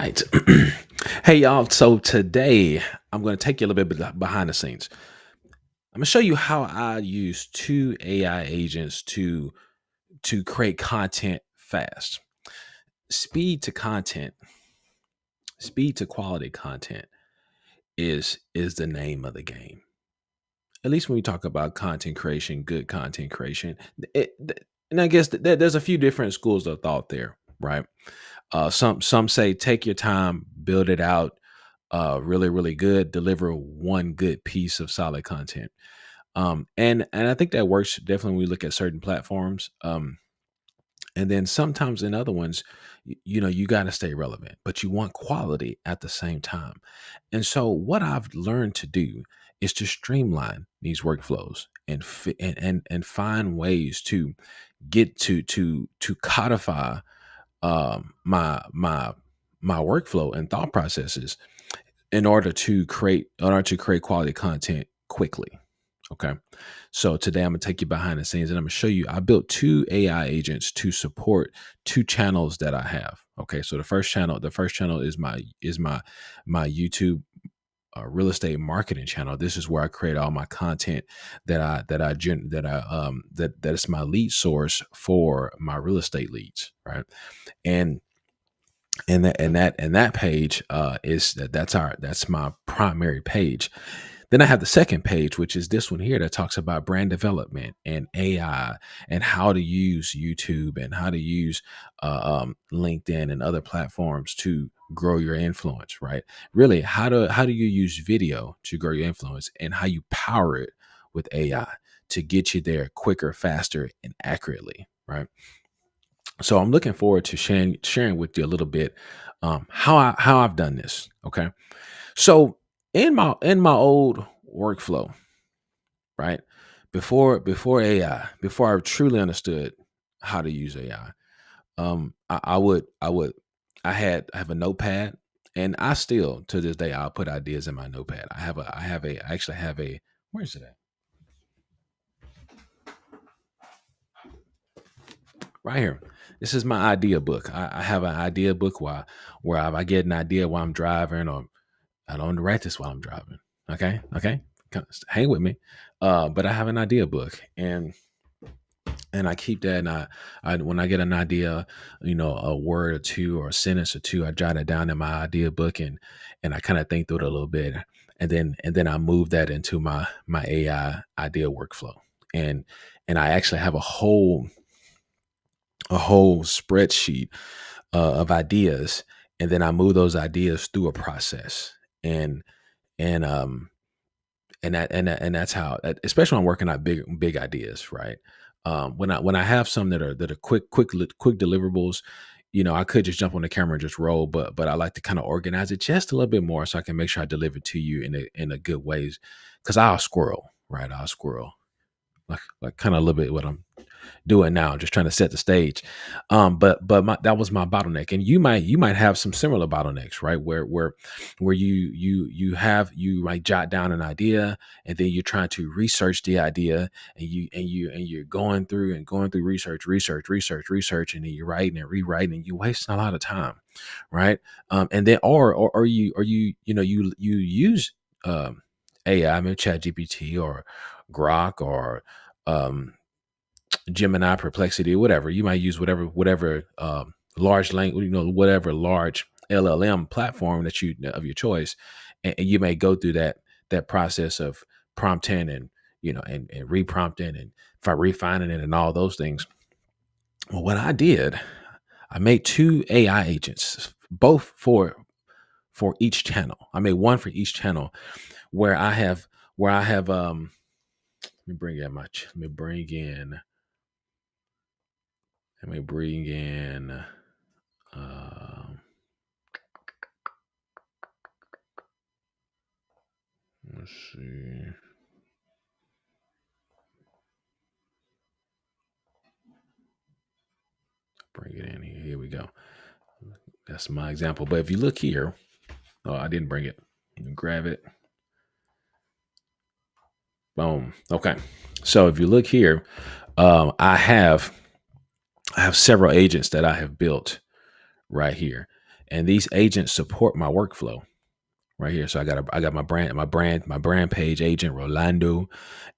right. Hey, y'all. So today I'm going to take you a little bit behind the scenes. I'm going to show you how I use two AI agents to create content fast. Speed to content, speed to quality content is the name of the game. At least when we talk about content creation, good content creation, and I guess there's a few different schools of thought there, right? Some say take your time, build it out, really really good, deliver one good piece of solid content. And I think that works definitely when we look at certain platforms. And then sometimes in other ones, you got to stay relevant, but you want quality at the same time. And so what I've learned to do is to streamline these workflows and find ways to get to codify my workflow and thought processes in order to create quality content quickly. Okay. So today I'm gonna take you behind the scenes and I'm gonna show you I built two AI agents to support two channels that I have. Okay. So the first channel is my YouTube real estate marketing channel. This is where I create all my content that is my lead source for my real estate leads, right? And and that page that's my primary page. Then I have the second page, which is this one here that talks about brand development and AI and how to use YouTube and how to use LinkedIn and other platforms to grow your influence. Right? Really, how do you use video to grow your influence and how you power it with AI to get you there quicker, faster, and accurately. Right? So I'm looking forward to sharing with you a little bit how I've done this. Okay. So in my old workflow, right? Before AI, before I truly understood how to use AI, I have a notepad, and I still to this day I'll put ideas in my notepad. I actually have a where is it at? Right here. This is my idea book. I have an idea book where I get an idea while I'm driving, or I don't write this while I'm driving. Okay, okay, hang with me. But I have an idea book, and I keep that. And I when I get an idea, a word or two or a sentence or two, I jot it down in my idea book, and I kind of think through it a little bit, and then I move that into my AI idea workflow, and and I actually have a whole spreadsheet of ideas, and then I move those ideas through a process, and and and that's how, especially when I'm working on big ideas, right? When I have some that are quick deliverables, I could just jump on the camera and just roll, but I like to kind of organize it just a little bit more so I can make sure I deliver to you in a good ways, because I'll squirrel, right? I'll squirrel like kind of a little bit what I'm doing now, just trying to set the stage. But that was my bottleneck, and you might have some similar bottlenecks, right? Where you might jot down an idea, and then you're trying to research the idea, and you're going through research, and then you're writing and rewriting, and you're wasting a lot of time, right? And then or you use AI, I mean Chat GPT or Grok or um Gemini, Perplexity, whatever. You might use whatever large language, whatever large LLM platform that you of your choice, and you may go through that process of prompting and reprompting and refining it and all those things. Well, what I did, I made two AI agents, both for each channel. I made one for each channel where I have let me bring in let me bring in um let's see, bring it in here. Here we go. That's my example. But if you look here, oh, I didn't bring it. Let me grab it. Boom. Okay. So if you look here, um, I have I have several agents that I have built right here. and these agents support my workflow right here. So I got my brand page agent Rolando,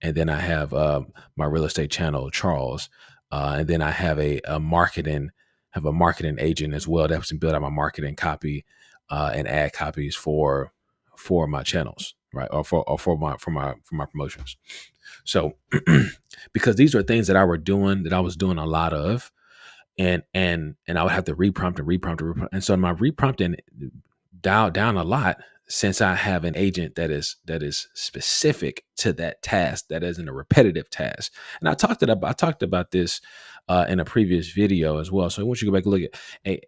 and then I have my real estate channel Charles, and then I have a marketing agent as well that helps me build out my marketing copy and ad copies for my channels, right, or for my promotions. So because these are things that I was doing a lot of, and I would have to reprompt and reprompt and reprompt. And so my reprompting dialed down a lot since I have an agent that is specific to that task, that isn't a repetitive task. And I talked about this in a previous video as well. So I want you to go back and look at a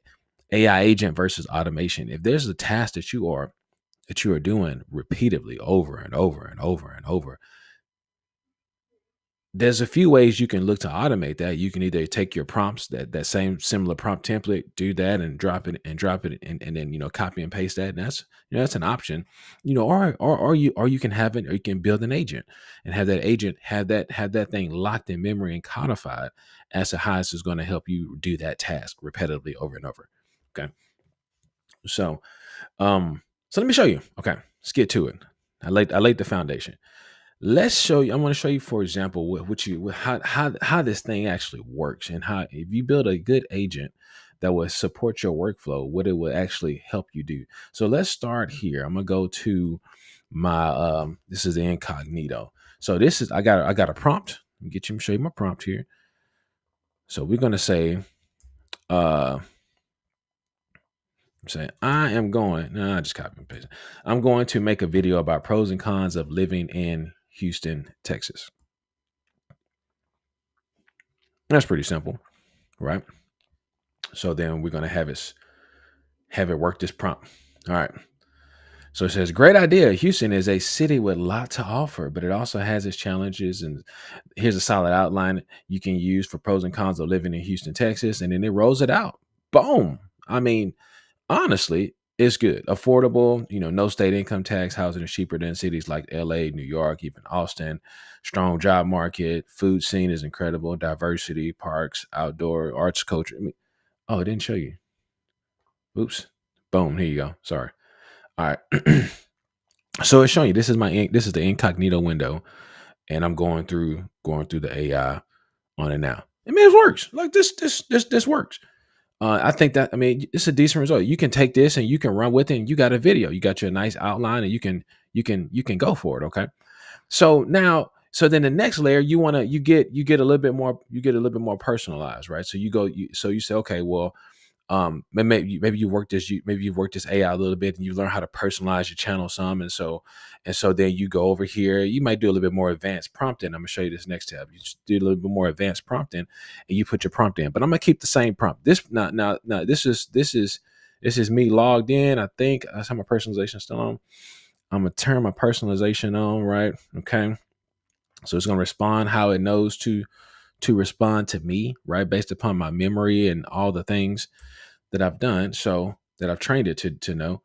AI agent versus automation. If there's a task that you are doing repeatedly over and over and over and over, there's a few ways you can look to automate that. You can either take your prompts, that same similar prompt template, do that and drop it and then, copy and paste that. And that's, that's an option, or you can have it, or you can build an agent and have that agent have that thing locked in memory and codified as to how this is going to help you do that task repetitively over and over. Okay. So, so let me show you. Okay. Let's get to it. I laid the foundation. Let's show you. I want to show you, for example, how this thing actually works, and how if you build a good agent that will support your workflow, what it will actually help you do. So let's start here. I'm gonna go to my this is the incognito. So this is I got a prompt. Let me show you my prompt here. So we're gonna say I am going. No, I just copy and paste. I'm going to make a video about pros and cons of living in Houston, Texas. That's pretty simple, right? So then we're gonna have it work this prompt. All right. So it says, great idea. Houston is a city with a lot to offer, but it also has its challenges. And here's a solid outline you can use for pros and cons of living in Houston, Texas. And then it rolls it out. Boom. I mean, honestly, it's good. Affordable, no state income tax, housing is cheaper than cities like LA, New York, even Austin. Strong job market, food scene is incredible, diversity, parks, outdoor, arts, culture. I mean, oh, it didn't show you. Oops. Boom. Here you go. Sorry. All right. So it's showing you this is the incognito window, and I'm going through the AI on it now. I mean, it works. Like this works. I think that, I mean, it's a decent result. You can take this and you can run with it, and you got a video. You got your nice outline, and you can go for it. Okay. So now, so then the next layer, you get a little bit more, personalized, right? So you say, okay, well, maybe you work this AI a little bit, and you learn how to personalize your channel some, and so then you go over here. You might do a little bit more advanced prompting. I'm gonna show you this next tab. You just do a little bit more advanced prompting, and you put your prompt in. But I'm gonna keep the same prompt. This is me logged in. I think that's how my personalization still on. I'm gonna turn my personalization on, right? Okay. So it's gonna respond how it knows to respond to me, right? Based upon my memory and all the things that I've done, so that I've trained it to know.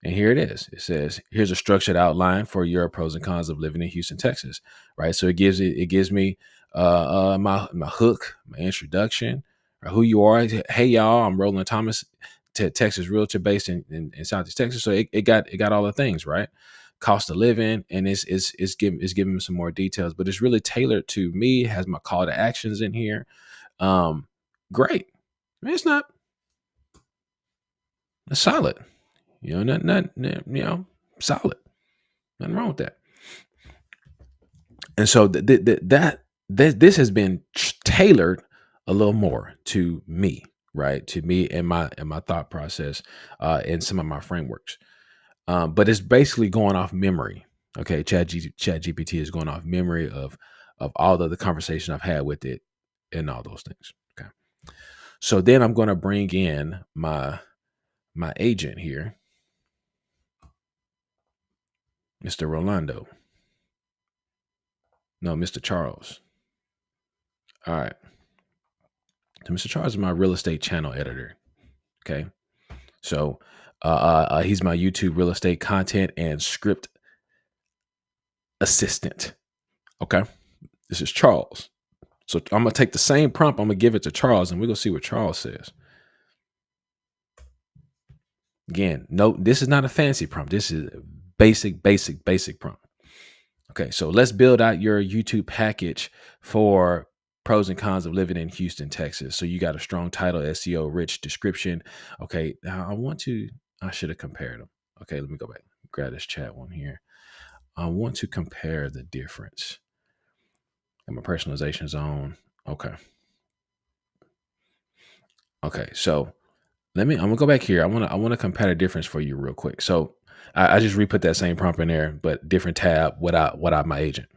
And here it is. It says, here's a structured outline for your pros and cons of living in Houston, Texas. Right. So it gives me my hook, my introduction, or who you are. Hey y'all, I'm Roland Thomas, Texas realtor based in Southeast Texas. So it got all the things, right? Cost of living, and it's giving me some more details, but it's really tailored to me. It has my call to actions in here. Great. I mean, it's solid. Solid. Nothing wrong with that. And so this has been tailored a little more to me, right? To me and my thought process, and some of my frameworks. But it's basically going off memory. Okay, Chat GPT is going off memory of all the conversation I've had with it and all those things. Okay, so then I'm going to bring in my agent here, Mr. Rolando. No, Mr. Charles. All right. So Mr. Charles is my real estate channel editor. Okay. So he's my YouTube real estate content and script assistant. Okay. This is Charles. So I'm going to take the same prompt. I'm going to give it to Charles, and we're going to see what Charles says. Again, no, this is not a fancy prompt. This is a basic prompt. Okay, so let's build out your YouTube package for pros and cons of living in Houston, Texas. So you got a strong title, SEO, rich description. Okay, now I should have compared them. Okay, let me go back, grab this chat one here. I want to compare the difference. And my personalization zone. Okay. Okay, so I'm gonna go back here. I wanna compare the difference for you real quick. So I just re-put that same prompt in there, but different tab without my agent.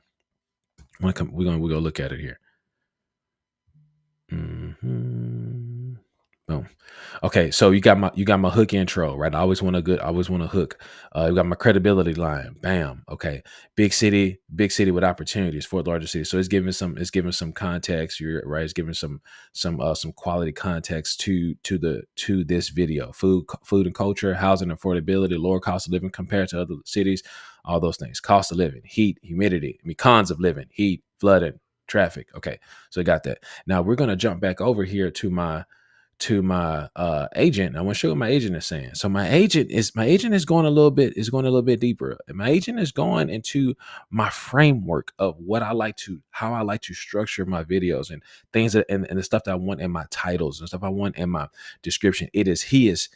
We're gonna look at it here. Boom. Okay, so you got my hook intro, right? I always want a hook. You got my credibility line. Bam. Okay. Big city with opportunities, fourth largest city. So it's giving some context. You're right. It's giving some quality context to this video. Food and culture, housing affordability, lower cost of living compared to other cities, all those things. Cost of living, heat, humidity. I mean, cons of living, heat, flooding, traffic. Okay. So I got that. Now we're gonna jump back over here to my agent. I want to show what my agent is saying. So my agent is going a little bit deeper. And my agent is going into my framework of how I like to structure my videos and things and the stuff that I want in my titles and stuff I want in my description. He is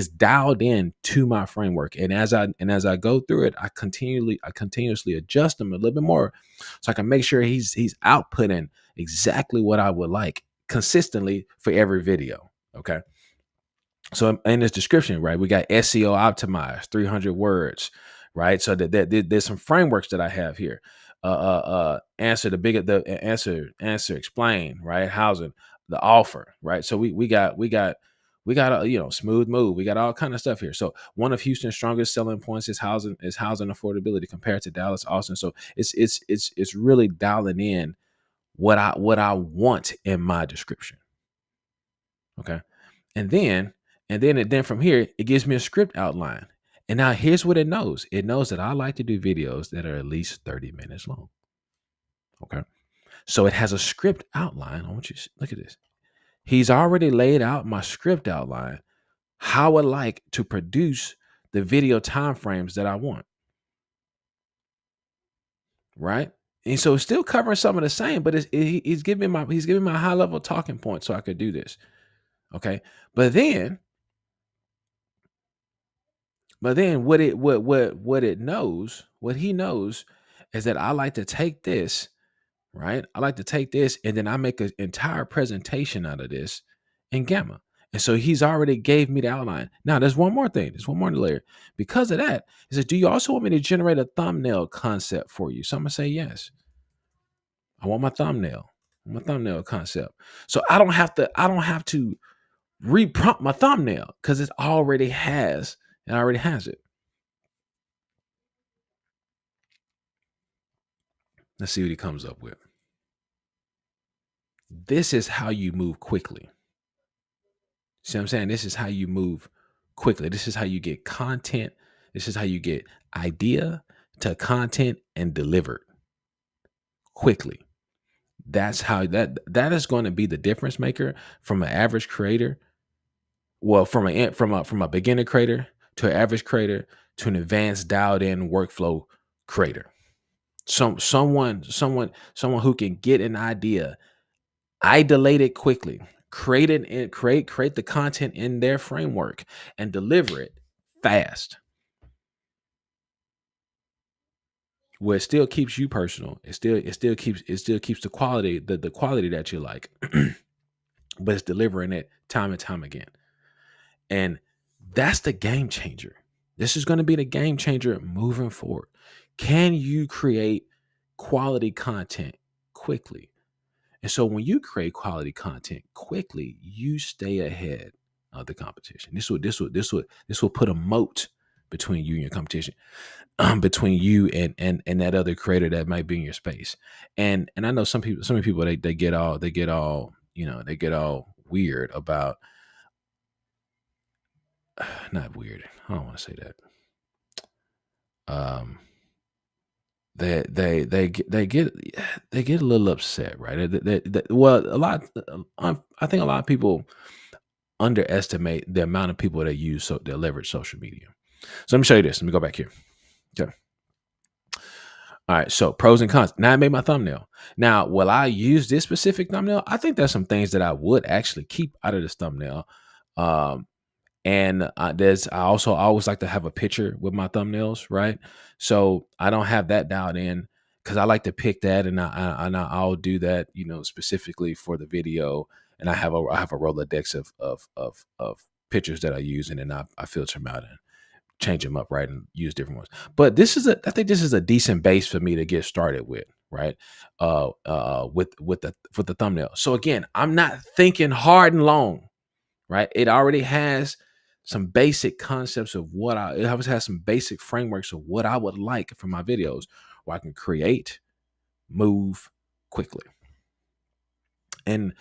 dialed in to my framework. And as I go through it, I continuously adjust them a little bit more so I can make sure he's outputting exactly what I would like consistently for every video. Okay. So in this description, right, we got SEO optimized, 300 words, right? So there's some frameworks that I have here. Answer, explain, right? Housing, the offer, right? So we got a smooth move. We got all kind of stuff here. So one of Houston's strongest selling points is housing affordability compared to Dallas, Austin. So it's really dialing in what I want in my description. Okay. And then from here, it gives me a script outline. And now here's what it knows. It knows that I like to do videos that are at least 30 minutes long. Okay. So it has a script outline. I want you to look at this. He's already laid out my script outline, how I like to produce the video timeframes that I want. Right. And so it's still covering some of the same, but he's giving me my high level talking points so I could do this. Okay. But then what he knows is that I like to take this, right? I like to take this and then I make an entire presentation out of this in Gamma. And so he's already gave me the outline. Now there's one more thing. There's one more layer. Because of that, he says, do you also want me to generate a thumbnail concept for you? So I'm gonna say yes. I want my thumbnail concept. So I don't have to reprompt my thumbnail because it already has it. Let's see what he comes up with. This is how you move quickly. See what I'm saying? This is how you move quickly. This is how you get content. This is how you get idea to content and delivered quickly. That's how that is going to be the difference maker from an average creator. Well, from a beginner creator to an average creator to an advanced dialed in workflow creator. Someone who can get an idea, ideate it quickly, create the content in their framework and deliver it fast. Where it still keeps you personal. It still keeps the quality that you like, but it's delivering it time and time again. And that's the game changer. This is going to be the game changer moving forward. Can you create quality content quickly? And so when you create quality content quickly, you stay ahead of the competition. This will put a moat between you and your competition, between you and that other creator that might be in your space. And I know some people they get all weird about not weird. I don't want to say that. Um, they get a little upset, right? Well, I think a lot of people underestimate the amount of people that that leverage social media. So let me show you this. Let me go back here. Okay. All right. So pros and cons. Now I made my thumbnail. Now, will I use this specific thumbnail? I think there's some things that I would actually keep out of this thumbnail. Um, and I also always like to have a picture with my thumbnails, right? So I don't have that dialed in because I like to pick that, and I'll do that, specifically for the video. And I have a Rolodex of pictures that I use, and then I filter them out and change them up, right, and use different ones. But I think this is a decent base for me to get started with, right? With the thumbnail. So again, I'm not thinking hard and long, right? It already has some basic concepts of it always has some basic frameworks of what I would like for my videos, where I can create, move quickly. And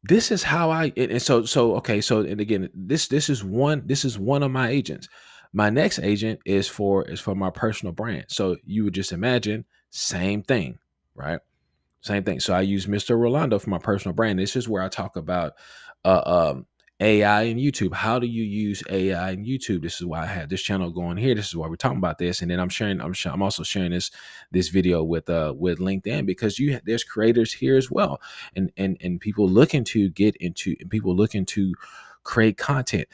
this is how and again, this is one of my agents. My next agent is for my personal brand. So you would just imagine same thing, right? Same thing. So I use Mr. Rolando for my personal brand. This is where I talk about uh, um, AI and YouTube. How do you use AI and YouTube? This is why I have this channel going here. This is why we're talking about this. And then I'm also sharing this video with LinkedIn, because there's creators here as well, and people looking to get into, and people looking to create content.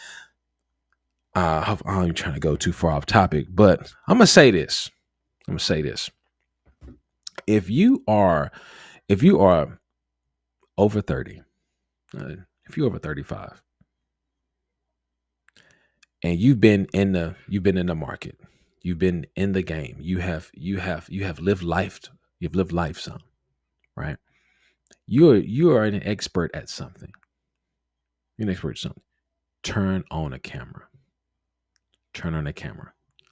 I'm trying to go too far off topic, but I'm gonna say this. If you are over 30, if you're over 35, and you've been in the market, you've been in the game, you have lived life, some, right? You are an expert at something. You're an expert at something. Turn on a camera.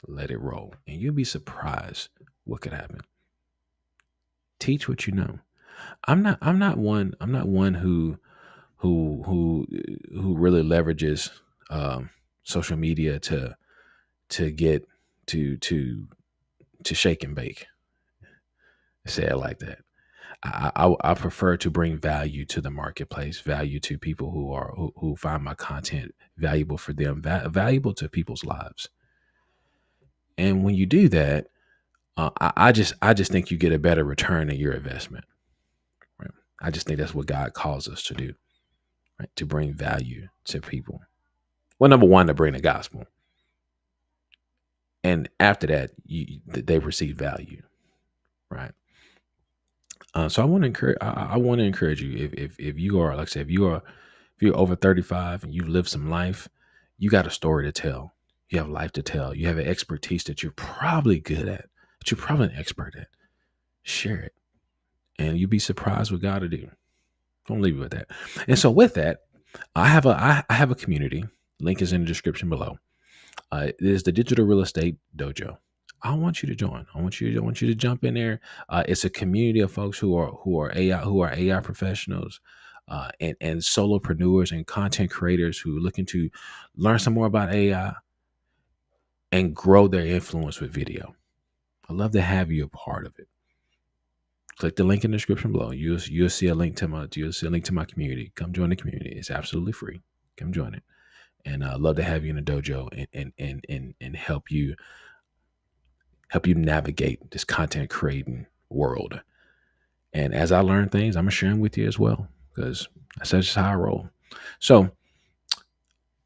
Let it roll, and you'll be surprised what could happen. Teach what you know. I'm not one who really leverages social media to get to shake and bake. Say it like that. I prefer to bring value to the marketplace, value to people who find my content valuable for them, valuable to people's lives. And when you do that, I just think you get a better return on your investment. Right? I just think that's what God calls us to do, right? To bring value to people. Well, number one, to bring the gospel, and after that, they receive value, right? So I want to encourage. I want to encourage you. If you are, like I said, if you're over 35 and you've lived some life, you got a story to tell. You have life to tell. You have an expertise that you're probably good at, that you're probably an expert at. Share it, and you'd be surprised what God will do. Don't leave it with that. And so with that, I have a community. Link is in the description below. It is the Digital Real Estate Dojo. I want you to join. I want you to jump in there. It's a community of folks who are AI professionals, and solopreneurs and content creators who are looking to learn some more about AI and grow their influence with video. I'd love to have you a part of it. Click the link in the description below. You'll see a link to my community. Come join the community. It's absolutely free. Come join it. And I'd love to have you in the dojo and help you navigate this content creating world. And as I learn things, I'm gonna share them with you as well, because that's just how I roll. So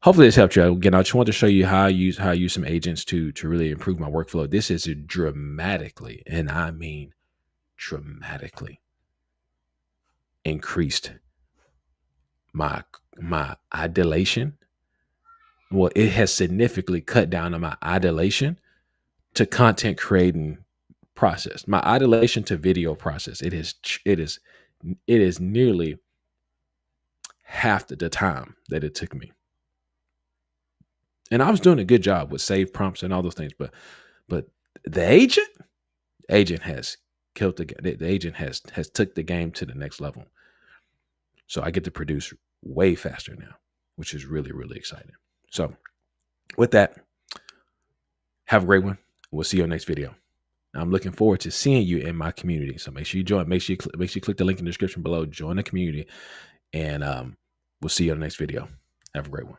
hopefully this helped you. Again, I just want to show you how I use some agents to really improve my workflow. This is dramatically, and I mean dramatically, increased my idolation. Well, it has significantly cut down on my idolation to content creating process. My idolation to video process. It is nearly half the time that it took me. And I was doing a good job with save prompts and all those things, but the agent has killed the agent has took the game to the next level. So I get to produce way faster now, which is really, really exciting. So with that, have a great one. We'll see you on the next video. I'm looking forward to seeing you in my community. So make sure you join. Make sure you click the link in the description below. Join the community, and we'll see you on the next video. Have a great one.